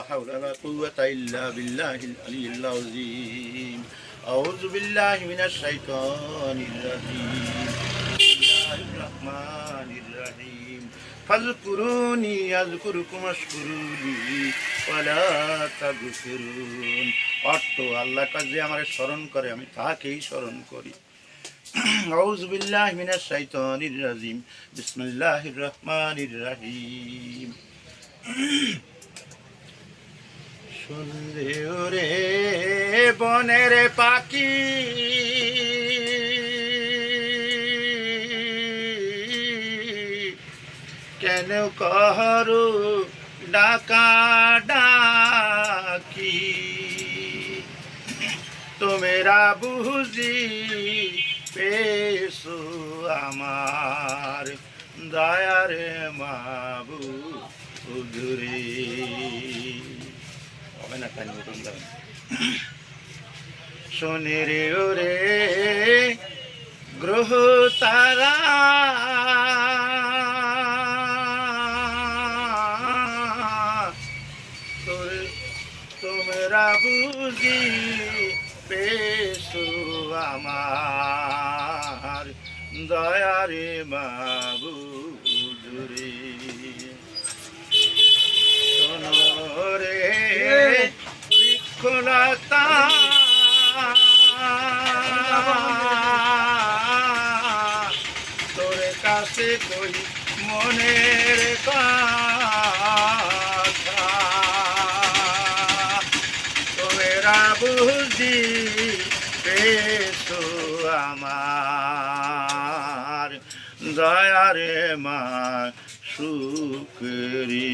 حول ولا قوة إلا بالله العلي العظيم أعوذ بالله من الشيطان الرجيم بسم الله الرحمن الرحيم فاذكروني أذكركم واشكروا لي ولا تكفرون অর্থ আল্লাহ কাজে আমার স্মরণ করে আমি তাকেই স্মরণ করি أعوذ بالله من الشيطان الرجيم بسم الله الرحمن الرحيم সুন্দরে বনের পাখি কেন কহরো ডাকা ডাকি তোমরা বুঝি পেশো আমার দয়ার মাবুদুরে হবে না কানি উঠুন যাবেন শোনে রে ওরে গ্রহ তারা তোমরা বুঝি পেশো আমার দয়ারে মাবুদুরে শোনো রে বৃক্ষলতা তোর কাছে কই মনের কথা তোমরা বুঝি পেশো আমার দয়ারে মা শুকরি